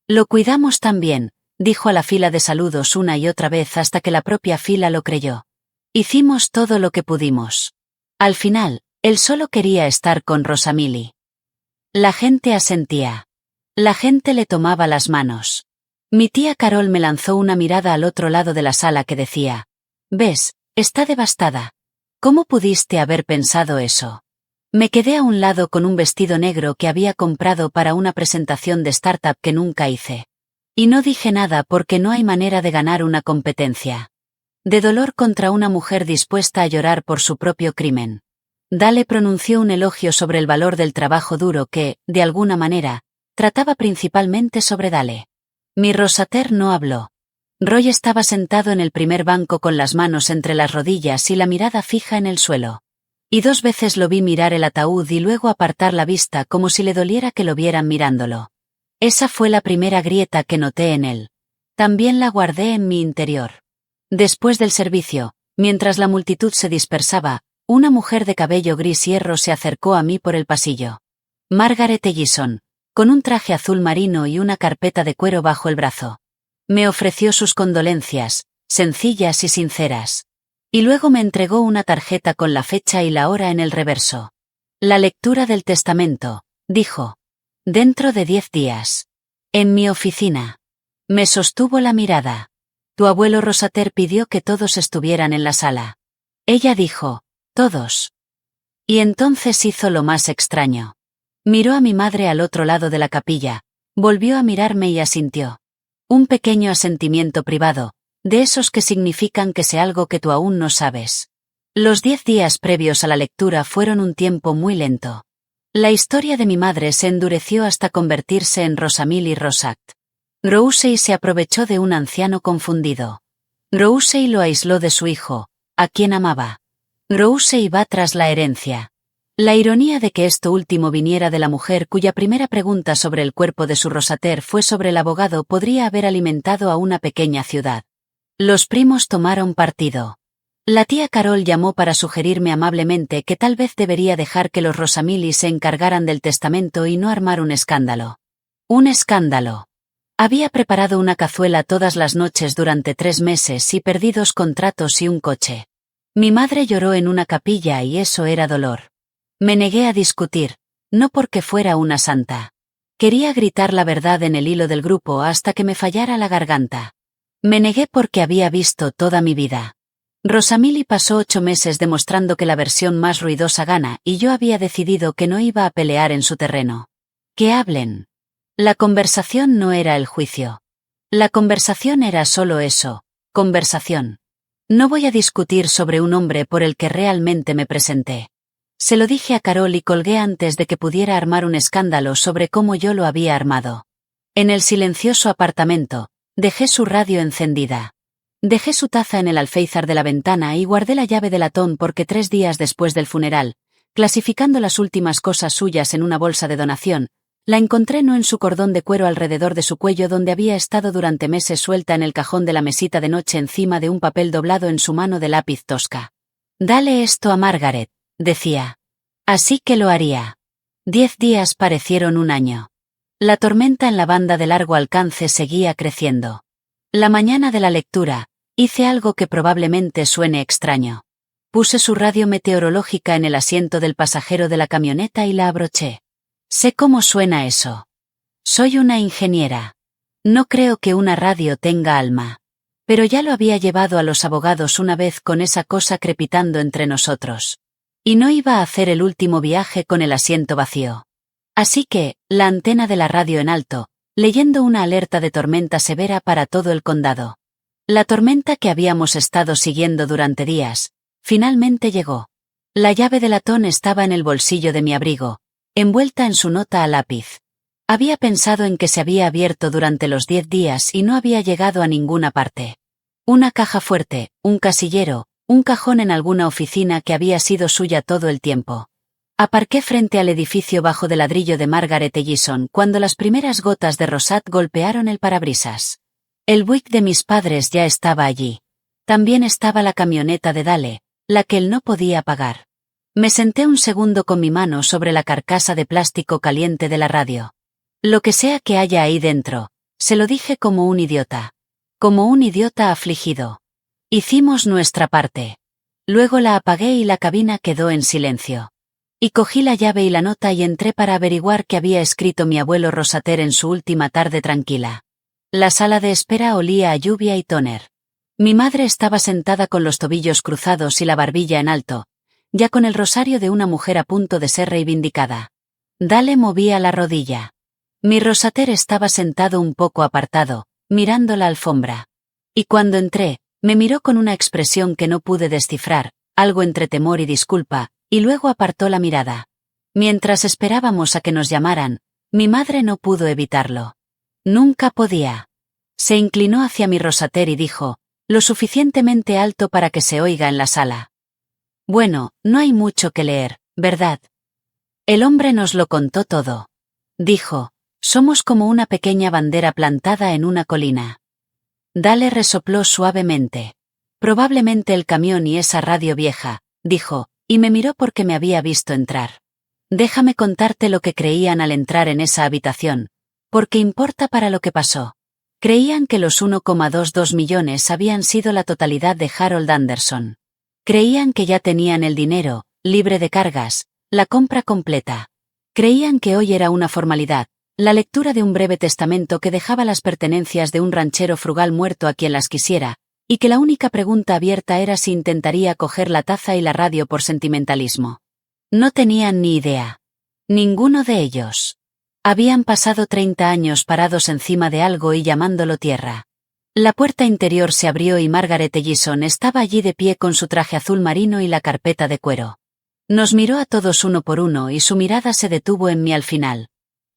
Lo cuidamos tan bien, dijo a la fila de saludos una y otra vez hasta que la propia fila lo creyó. Hicimos todo lo que pudimos. Al final, él solo quería estar con Rosamili. La gente asentía. La gente le tomaba las manos. Mi tía Carol me lanzó una mirada al otro lado de la sala que decía, «¿Ves? Está devastada. ¿Cómo pudiste haber pensado eso?» Me quedé a un lado con un vestido negro que había comprado para una presentación de startup que nunca hice. Y no dije nada porque no hay manera de ganar una competencia. De dolor contra una mujer dispuesta a llorar por su propio crimen. Dale pronunció un elogio sobre el valor del trabajo duro que, de alguna manera, trataba principalmente sobre Dale. Mi rosater no habló. Roy estaba sentado en el primer banco con las manos entre las rodillas y la mirada fija en el suelo. Y 2 veces lo vi mirar el ataúd y luego apartar la vista como si le doliera que lo vieran mirándolo. Esa fue la primera grieta que noté en él. También la guardé en mi interior. Después del servicio, mientras la multitud se dispersaba, una mujer de cabello gris hierro se acercó a mí por el pasillo. Margaret Ellison, con un traje azul marino y una carpeta de cuero bajo el brazo. Me ofreció sus condolencias, sencillas y sinceras. Y luego me entregó una tarjeta con la fecha y la hora en el reverso. La lectura del testamento, dijo. Dentro de 10 días. En mi oficina. Me sostuvo la mirada. Tu abuelo Rosater pidió que todos estuvieran en la sala. Ella dijo, todos. Y entonces hizo lo más extraño. Miró a mi madre al otro lado de la capilla, volvió a mirarme y asintió. Un pequeño asentimiento privado, de esos que significan que sé algo que tú aún no sabes. Los 10 días previos a la lectura fueron un tiempo muy lento. La historia de mi madre se endureció hasta convertirse en Rosamili Rosact. Rousey se aprovechó de un anciano confundido. Rousey lo aisló de su hijo, a quien amaba. Rousey va tras la herencia. La ironía de que esto último viniera de la mujer cuya primera pregunta sobre el cuerpo de su rosater fue sobre el abogado podría haber alimentado a una pequeña ciudad. Los primos tomaron partido. La tía Carol llamó para sugerirme amablemente que tal vez debería dejar que los Rosamili se encargaran del testamento y no armar un escándalo. Un escándalo. Había preparado una cazuela todas las noches durante 3 meses y perdí 2 contratos y un coche. Mi madre lloró en una capilla y eso era dolor. Me negué a discutir, no porque fuera una santa. Quería gritar la verdad en el hilo del grupo hasta que me fallara la garganta. Me negué porque había visto toda mi vida. Rosamili pasó 8 meses demostrando que la versión más ruidosa gana y yo había decidido que no iba a pelear en su terreno. Que hablen. La conversación no era el juicio. La conversación era solo eso, conversación. No voy a discutir sobre un hombre por el que realmente me presenté. Se lo dije a Carol y colgué antes de que pudiera armar un escándalo sobre cómo yo lo había armado. En el silencioso apartamento, dejé su radio encendida. Dejé su taza en el alféizar de la ventana y guardé la llave de latón porque 3 días después del funeral, clasificando las últimas cosas suyas en una bolsa de donación, la encontré no en su cordón de cuero alrededor de su cuello donde había estado durante meses suelta en el cajón de la mesita de noche encima de un papel doblado en su mano de lápiz tosca. «Dale esto a Margaret», decía. Así que lo haría. 10 días parecieron un año. La tormenta en la banda de largo alcance seguía creciendo. La mañana de la lectura, hice algo que probablemente suene extraño. Puse su radio meteorológica en el asiento del pasajero de la camioneta y la abroché. Sé cómo suena eso. Soy una ingeniera. No creo que una radio tenga alma. Pero ya lo había llevado a los abogados una vez con esa cosa crepitando entre nosotros. Y no iba a hacer el último viaje con el asiento vacío. Así que, la antena de la radio en alto, leyendo una alerta de tormenta severa para todo el condado. La tormenta que habíamos estado siguiendo durante días, finalmente llegó. La llave de latón estaba en el bolsillo de mi abrigo, envuelta en su nota a lápiz. Había pensado en que se había abierto durante los 10 días y no había llegado a ninguna parte. Una caja fuerte, un casillero, un cajón en alguna oficina que había sido suya todo el tiempo. Aparqué frente al edificio bajo de ladrillo de Margaret Ellison cuando las primeras gotas de Rosat golpearon el parabrisas. El Buick de mis padres ya estaba allí. También estaba la camioneta de Dale, la que él no podía pagar. Me senté un segundo con mi mano sobre la carcasa de plástico caliente de la radio. Lo que sea que haya ahí dentro, se lo dije como un idiota. Como un idiota afligido. Hicimos nuestra parte. Luego la apagué y la cabina quedó en silencio. Y cogí la llave y la nota y entré para averiguar qué había escrito mi abuelo Rosater en su última tarde tranquila. La sala de espera olía a lluvia y tóner. Mi madre estaba sentada con los tobillos cruzados y la barbilla en alto, ya con el rosario de una mujer a punto de ser reivindicada. Dale movía la rodilla. Mi Rosater estaba sentado un poco apartado, mirando la alfombra. Y cuando entré, me miró con una expresión que no pude descifrar, algo entre temor y disculpa, y luego apartó la mirada. Mientras esperábamos a que nos llamaran, mi madre no pudo evitarlo. Nunca podía. Se inclinó hacia mi Rosater y dijo, lo suficientemente alto para que se oiga en la sala. Bueno, no hay mucho que leer, ¿verdad? El hombre nos lo contó todo. Dijo, somos como una pequeña bandera plantada en una colina. Dale resopló suavemente. Probablemente el camión y esa radio vieja, dijo, y me miró porque me había visto entrar. Déjame contarte lo que creían al entrar en esa habitación, porque importa para lo que pasó. Creían que los 1,22 millones habían sido la totalidad de Harold Anderson. Creían que ya tenían el dinero, libre de cargas, la compra completa. Creían que hoy era una formalidad, la lectura de un breve testamento que dejaba las pertenencias de un ranchero frugal muerto a quien las quisiera, y que la única pregunta abierta era si intentaría coger la taza y la radio por sentimentalismo. No tenían ni idea. Ninguno de ellos. Habían pasado 30 años parados encima de algo y llamándolo tierra. La puerta interior se abrió y Margaret Ellison estaba allí de pie con su traje azul marino y la carpeta de cuero. Nos miró a todos uno por uno y su mirada se detuvo en mí al final.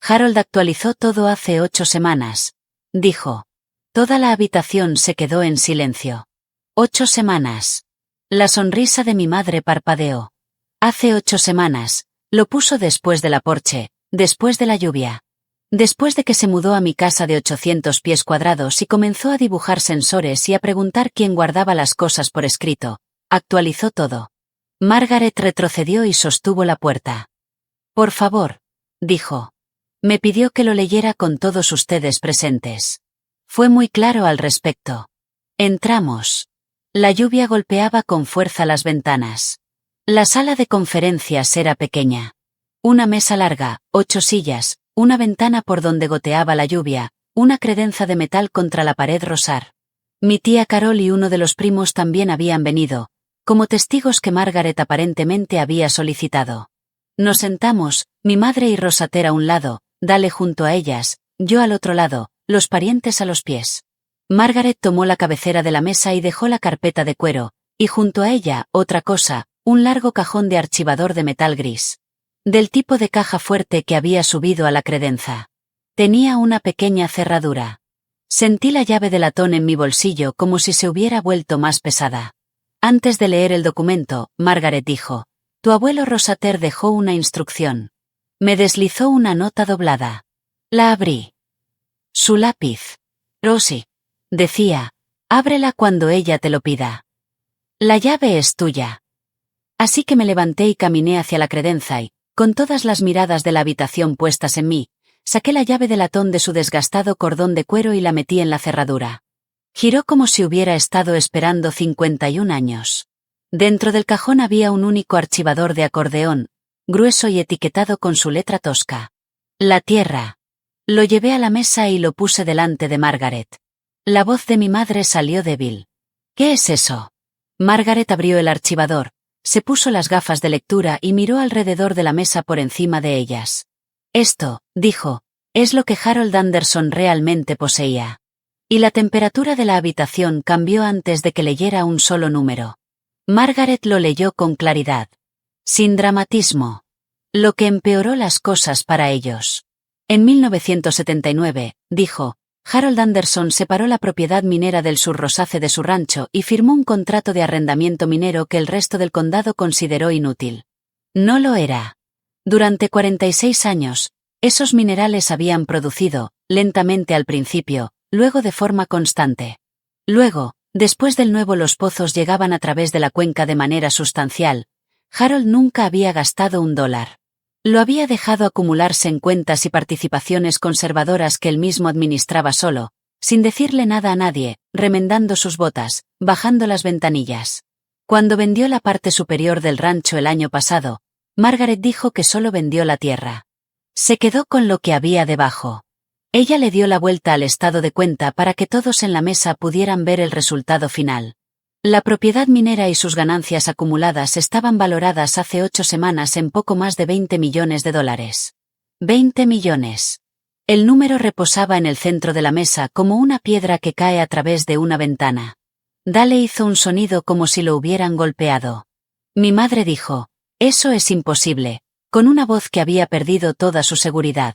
Harold actualizó todo hace 8 semanas, dijo. Toda la habitación se quedó en silencio. 8 semanas. La sonrisa de mi madre parpadeó. Hace 8 semanas, lo puso después de la porche, después de la lluvia. Después de que se mudó a mi casa de 800 pies cuadrados y comenzó a dibujar sensores y a preguntar quién guardaba las cosas por escrito, actualizó todo. Margaret retrocedió y sostuvo la puerta. Por favor, dijo. Me pidió que lo leyera con todos ustedes presentes. Fue muy claro al respecto. Entramos. La lluvia golpeaba con fuerza las ventanas. La sala de conferencias era pequeña. Una mesa larga, 8 sillas, una ventana por donde goteaba la lluvia, una credenza de metal contra la pared rosar. Mi tía Carol y uno de los primos también habían venido, como testigos que Margaret aparentemente había solicitado. Nos sentamos, mi madre y Rosater a un lado, Dale junto a ellas, yo al otro lado, los parientes a los pies. Margaret tomó la cabecera de la mesa y dejó la carpeta de cuero, y junto a ella, otra cosa, un largo cajón de archivador de metal gris. Del tipo de caja fuerte que había subido a la credenza. Tenía una pequeña cerradura. Sentí la llave de latón en mi bolsillo como si se hubiera vuelto más pesada. Antes de leer el documento, Margaret dijo: «Tu abuelo Rosater dejó una instrucción». Me deslizó una nota doblada. La abrí. Su lápiz. «Rosie», decía, «ábrela cuando ella te lo pida. La llave es tuya». Así que me levanté y caminé hacia la credenza y, con todas las miradas de la habitación puestas en mí, saqué la llave de latón de su desgastado cordón de cuero y la metí en la cerradura. Giró como si hubiera estado esperando 51 años. Dentro del cajón había un único archivador de acordeón, grueso y etiquetado con su letra tosca. La tierra. Lo llevé a la mesa y lo puse delante de Margaret. La voz de mi madre salió débil. «¿Qué es eso?» Margaret abrió el archivador, se puso las gafas de lectura y miró alrededor de la mesa por encima de ellas. «Esto», dijo, «es lo que Harold Anderson realmente poseía». Y la temperatura de la habitación cambió antes de que leyera un solo número. Margaret lo leyó con claridad. Sin dramatismo. Lo que empeoró las cosas para ellos. En 1979, dijo, Harold Anderson separó la propiedad minera del Sur Rosace de su rancho y firmó un contrato de arrendamiento minero que el resto del condado consideró inútil. No lo era. Durante 46 años, esos minerales habían producido, lentamente al principio, luego de forma constante. Luego, después del nuevo los pozos llegaban a través de la cuenca de manera sustancial. Harold nunca había gastado $1. Lo había dejado acumularse en cuentas y participaciones conservadoras que él mismo administraba solo, sin decirle nada a nadie, remendando sus botas, bajando las ventanillas. Cuando vendió la parte superior del rancho el año pasado, Margaret dijo que solo vendió la tierra. Se quedó con lo que había debajo. Ella le dio la vuelta al estado de cuenta para que todos en la mesa pudieran ver el resultado final. La propiedad minera y sus ganancias acumuladas estaban valoradas hace 8 semanas en poco más de $20 millones. 20 millones. El número reposaba en el centro de la mesa como una piedra que cae a través de una ventana. Dale hizo un sonido como si lo hubieran golpeado. Mi madre dijo, «Eso es imposible», con una voz que había perdido toda su seguridad.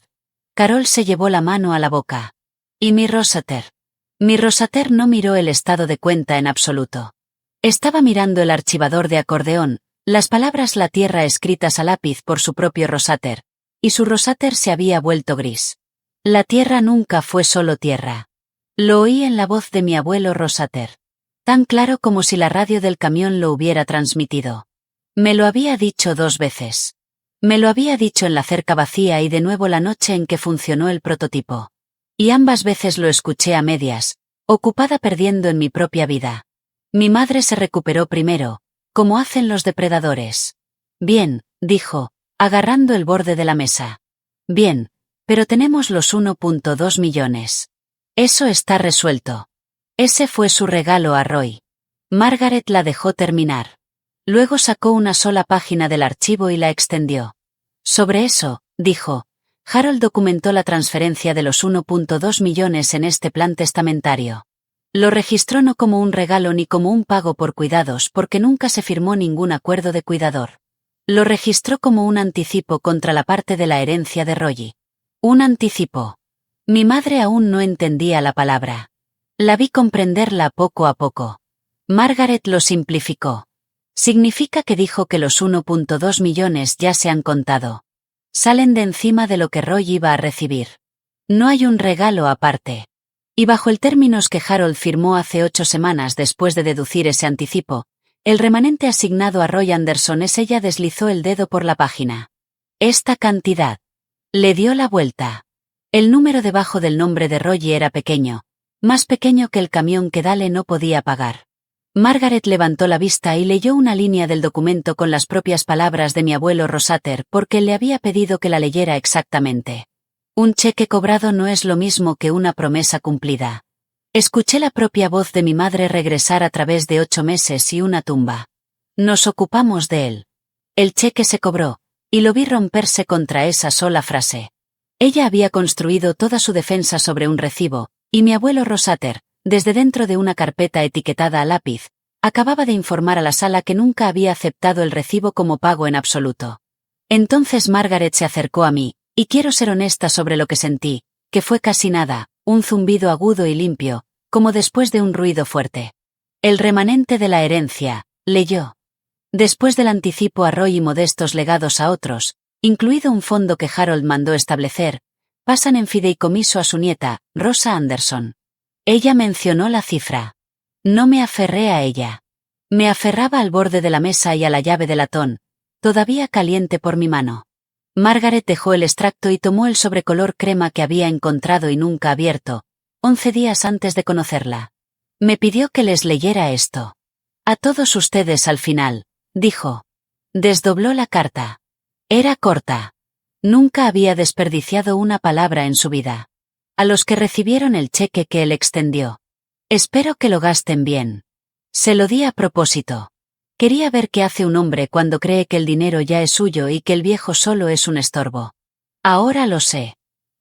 Carol se llevó la mano a la boca. «¿Y mi Rosater?» Mi Rosater no miró el estado de cuenta en absoluto. Estaba mirando el archivador de acordeón, las palabras «la tierra» escritas a lápiz por su propio Rosater, y su Rosater se había vuelto gris. La tierra nunca fue solo tierra. Lo oí en la voz de mi abuelo Rosater. Tan claro como si la radio del camión lo hubiera transmitido. Me lo había dicho 2 veces. Me lo había dicho en la cerca vacía y de nuevo la noche en que funcionó el prototipo. Y ambas veces lo escuché a medias, ocupada perdiendo en mi propia vida. Mi madre se recuperó primero, como hacen los depredadores. «Bien», dijo, agarrando el borde de la mesa. «Bien, pero tenemos los 1.2 millones. Eso está resuelto». Ese fue su regalo a Roy. Margaret la dejó terminar. Luego sacó una sola página del archivo y la extendió. «Sobre eso», dijo, «Harold documentó la transferencia de los 1.2 millones en este plan testamentario. Lo registró no como un regalo ni como un pago por cuidados porque nunca se firmó ningún acuerdo de cuidador. Lo registró como un anticipo contra la parte de la herencia de Roy. Un anticipo. Mi madre aún no entendía la palabra. La vi comprenderla poco a poco. Margaret lo simplificó. Significa que dijo que los 1.2 millones ya se han contado. Salen de encima de lo que Roy iba a recibir. No hay un regalo aparte. Y bajo el términos que Harold firmó hace 8 semanas después de deducir ese anticipo, el remanente asignado a Roy Anderson es ella deslizó el dedo por la página. Esta cantidad. Le dio la vuelta. El número debajo del nombre de Roy era pequeño, más pequeño que el camión que Dale no podía pagar. Margaret levantó la vista y leyó una línea del documento con las propias palabras de mi abuelo Rosater porque le había pedido que la leyera exactamente. Un cheque cobrado no es lo mismo que una promesa cumplida. Escuché la propia voz de mi madre regresar a través de 8 meses y una tumba. Nos ocupamos de él. El cheque se cobró, y lo vi romperse contra esa sola frase. Ella había construido toda su defensa sobre un recibo, y mi abuelo Rosater, desde dentro de una carpeta etiquetada a lápiz, acababa de informar a la sala que nunca había aceptado el recibo como pago en absoluto. Entonces Margaret se acercó a mí, y quiero ser honesta sobre lo que sentí, que fue casi nada, un zumbido agudo y limpio, como después de un ruido fuerte. El remanente de la herencia, leyó. Después del anticipo a Roy y modestos legados a otros, incluido un fondo que Harold mandó establecer, pasan en fideicomiso a su nieta, Rosa Anderson. Ella mencionó la cifra. No me aferré a ella. Me aferraba al borde de la mesa y a la llave de latón, todavía caliente por mi mano. Margaret dejó el extracto y tomó el sobrecolor crema que había encontrado y nunca abierto, 11 días antes de conocerla. Me pidió que les leyera esto. A todos ustedes al final, dijo. Desdobló la carta. Era corta. Nunca había desperdiciado una palabra en su vida. A los que recibieron el cheque que él extendió. Espero que lo gasten bien. Se lo di a propósito. Quería ver qué hace un hombre cuando cree que el dinero ya es suyo y que el viejo solo es un estorbo. Ahora lo sé.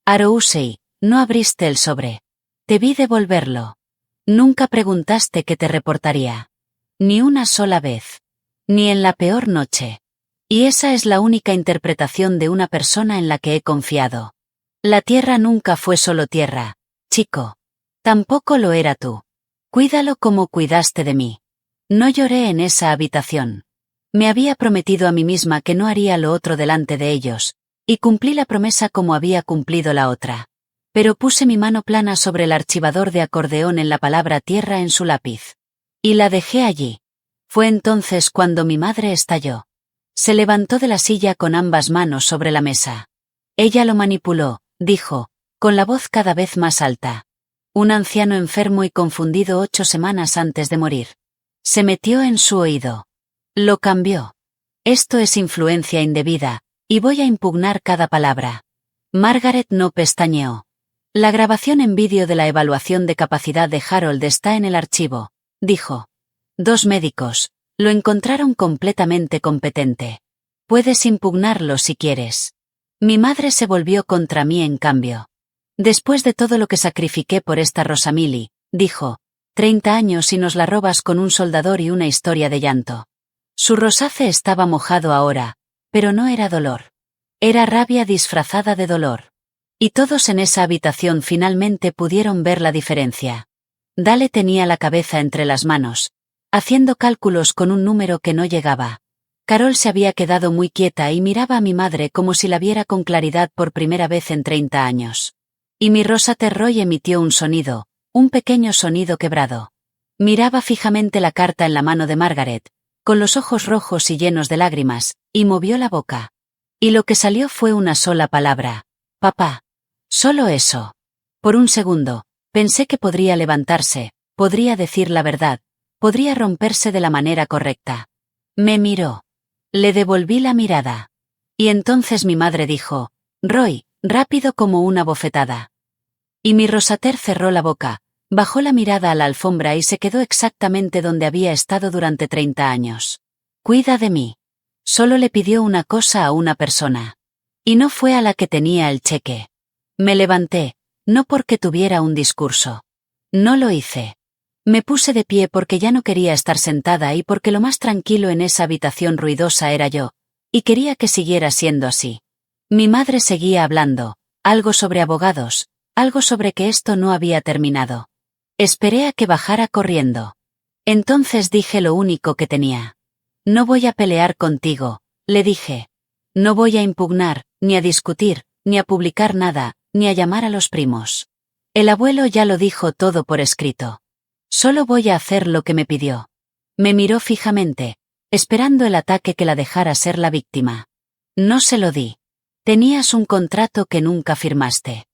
Arousei, no abriste el sobre. Te vi devolverlo. Nunca preguntaste qué te reportaría. Ni una sola vez. Ni en la peor noche. Y esa es la única interpretación de una persona en la que he confiado. La tierra nunca fue solo tierra, chico. Tampoco lo era tú. Cuídalo como cuidaste de mí. No lloré en esa habitación. Me había prometido a mí misma que no haría lo otro delante de ellos, y cumplí la promesa como había cumplido la otra. Pero puse mi mano plana sobre el archivador de acordeón en la palabra tierra en su lápiz. Y la dejé allí. Fue entonces cuando mi madre estalló. Se levantó de la silla con ambas manos sobre la mesa. Ella lo manipuló, dijo, con la voz cada vez más alta. Un anciano enfermo y confundido 8 semanas antes de morir. Se metió en su oído. Lo cambió. Esto es influencia indebida, y voy a impugnar cada palabra. Margaret no pestañeó. La grabación en vídeo de la evaluación de capacidad de Harold está en el archivo, dijo. 2 médicos, lo encontraron completamente competente. Puedes impugnarlo si quieres. Mi madre se volvió contra mí en cambio. Después de todo lo que sacrifiqué por esta Rosamili, dijo, 30 años y nos la robas con un soldador y una historia de llanto. Su rosace estaba mojado ahora, pero no era dolor. Era rabia disfrazada de dolor. Y todos en esa habitación finalmente pudieron ver la diferencia. Dale tenía la cabeza entre las manos, haciendo cálculos con un número que no llegaba. Carol se había quedado muy quieta y miraba a mi madre como si la viera con claridad por primera vez en 30 años. Y mi Rosater Roy emitió un sonido, un pequeño sonido quebrado. Miraba fijamente la carta en la mano de Margaret, con los ojos rojos y llenos de lágrimas, y movió la boca. Y lo que salió fue una sola palabra. Papá. Solo eso. Por un segundo, pensé que podría levantarse, podría decir la verdad, podría romperse de la manera correcta. Me miró. Le devolví la mirada. Y entonces mi madre dijo, Roy, rápido como una bofetada. Y mi Rosater cerró la boca, bajó la mirada a la alfombra y se quedó exactamente donde había estado durante 30 años. Cuida de mí. Solo le pidió una cosa a una persona. Y no fue a la que tenía el cheque. Me levanté, no porque tuviera un discurso. No lo hice. Me puse de pie porque ya no quería estar sentada y porque lo más tranquilo en esa habitación ruidosa era yo, y quería que siguiera siendo así. Mi madre seguía hablando, algo sobre abogados, algo sobre que esto no había terminado. Esperé a que bajara corriendo. Entonces dije lo único que tenía. No voy a pelear contigo, le dije. No voy a impugnar, ni a discutir, ni a publicar nada, ni a llamar a los primos. El abuelo ya lo dijo todo por escrito. Solo voy a hacer lo que me pidió. Me miró fijamente, esperando el ataque que la dejara ser la víctima. No se lo di. Tenías un contrato que nunca firmaste.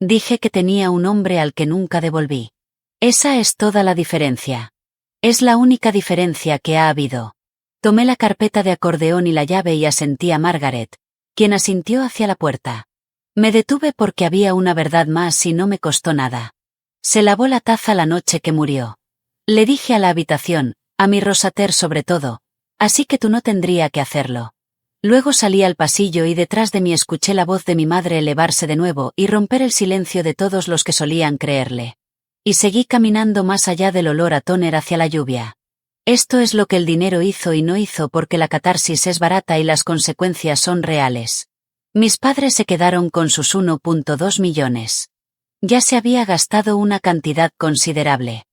Dije que tenía un hombre al que nunca devolví. Esa es toda la diferencia. Es la única diferencia que ha habido. Tomé la carpeta de acordeón y la llave y asentí a Margaret, quien asintió hacia la puerta. Me detuve porque había una verdad más y no me costó nada. Se lavó la taza la noche que murió. Le dije a la habitación, a mi Rosater sobre todo, así que tú no tendría que hacerlo. Luego salí al pasillo y detrás de mí escuché la voz de mi madre elevarse de nuevo y romper el silencio de todos los que solían creerle. Y seguí caminando más allá del olor a tóner hacia la lluvia. Esto es lo que el dinero hizo y no hizo porque la catarsis es barata y las consecuencias son reales. Mis padres se quedaron con sus 1,2 millones. Ya se había gastado una cantidad considerable.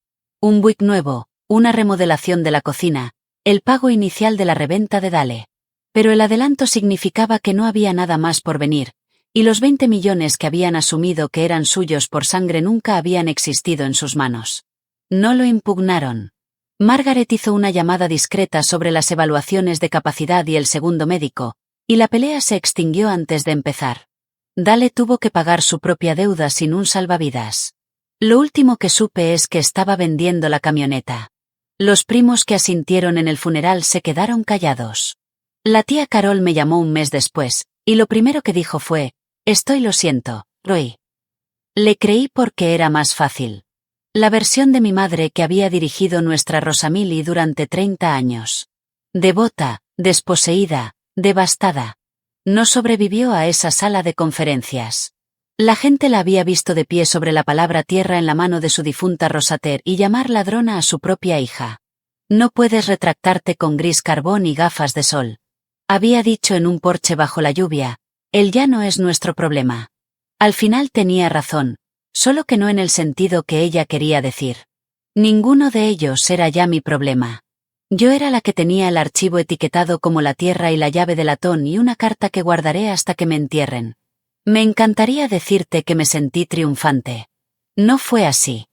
Un buick nuevo, una remodelación de la cocina, el pago inicial de la reventa de Dale. Pero el adelanto significaba que no había nada más por venir, y los 20 millones que habían asumido que eran suyos por sangre nunca habían existido en sus manos. No lo impugnaron. Margaret hizo una llamada discreta sobre las evaluaciones de capacidad y el segundo médico, y la pelea se extinguió antes de empezar. Dale tuvo que pagar su propia deuda sin un salvavidas. Lo último que supe es que estaba vendiendo la camioneta. Los primos que asintieron en el funeral se quedaron callados. La tía Carol me llamó un mes después, y lo primero que dijo fue, lo siento, Roy. Le creí porque era más fácil. La versión de mi madre que había dirigido nuestra Rosamili durante 30 años. Devota, desposeída, devastada. No sobrevivió a esa sala de conferencias. La gente la había visto de pie sobre la palabra tierra en la mano de su difunta Rosater y llamar ladrona a su propia hija. No puedes retractarte con gris carbón y gafas de sol. Había dicho en un porche bajo la lluvia, él ya no es nuestro problema. Al final tenía razón, solo que no en el sentido que ella quería decir. Ninguno de ellos era ya mi problema. Yo era la que tenía el archivo etiquetado como la tierra y la llave de latón y una carta que guardaré hasta que me entierren. Me encantaría decirte que me sentí triunfante. No fue así.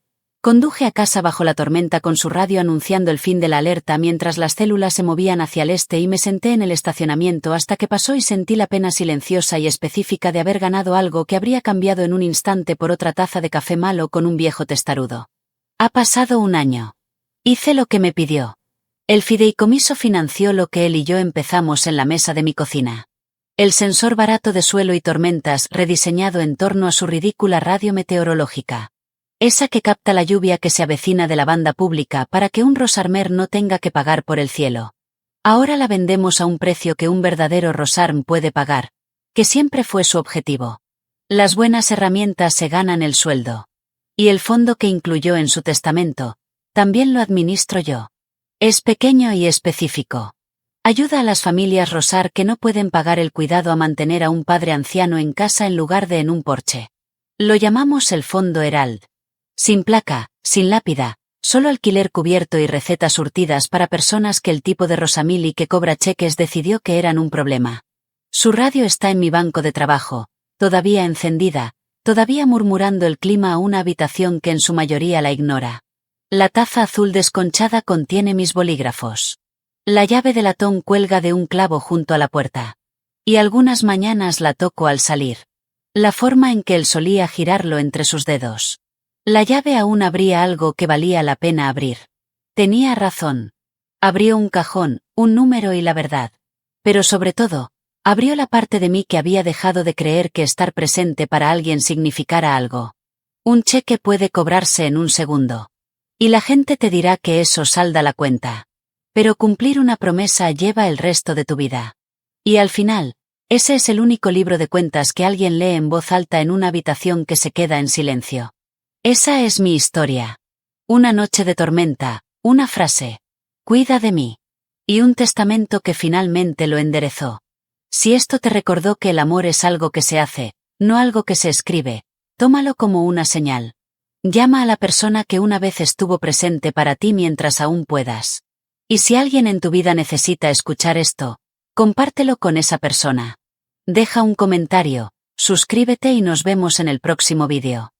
Conduje a casa bajo la tormenta con su radio anunciando el fin de la alerta mientras las células se movían hacia el este y me senté en el estacionamiento hasta que pasó y sentí la pena silenciosa y específica de haber ganado algo que habría cambiado en un instante por otra taza de café malo con un viejo testarudo. Ha pasado un año. Hice lo que me pidió. El fideicomiso financió lo que él y yo empezamos en la mesa de mi cocina. El sensor barato de suelo y tormentas rediseñado en torno a su ridícula radio meteorológica. Esa que capta la lluvia que se avecina de la banda pública para que un Rosarmer no tenga que pagar por el cielo. Ahora la vendemos a un precio que un verdadero Rosarm puede pagar, que siempre fue su objetivo. Las buenas herramientas se ganan el sueldo. Y el fondo que incluyó en su testamento, también lo administro yo. Es pequeño y específico. Ayuda a las familias Rosar que no pueden pagar el cuidado a mantener a un padre anciano en casa en lugar de en un porche. Lo llamamos el Fondo Herald. Sin placa, sin lápida, solo alquiler cubierto y recetas surtidas para personas que el tipo de Rosamili que cobra cheques decidió que eran un problema. Su radio está en mi banco de trabajo, todavía encendida, todavía murmurando el clima a una habitación que en su mayoría la ignora. La taza azul desconchada contiene mis bolígrafos. La llave de latón cuelga de un clavo junto a la puerta. Y algunas mañanas la toco al salir. La forma en que él solía girarlo entre sus dedos. La llave aún abría algo que valía la pena abrir. Tenía razón. Abrió un cajón, un número y la verdad. Pero sobre todo, abrió la parte de mí que había dejado de creer que estar presente para alguien significara algo. Un cheque puede cobrarse en un segundo. Y la gente te dirá que eso salda la cuenta. Pero cumplir una promesa lleva el resto de tu vida. Y al final, ese es el único libro de cuentas que alguien lee en voz alta en una habitación que se queda en silencio. Esa es mi historia. Una noche de tormenta, una frase. Cuida de mí. Y un testamento que finalmente lo enderezó. Si esto te recordó que el amor es algo que se hace, no algo que se escribe, tómalo como una señal. Llama a la persona que una vez estuvo presente para ti mientras aún puedas. Y si alguien en tu vida necesita escuchar esto, compártelo con esa persona. Deja un comentario, suscríbete y nos vemos en el próximo vídeo.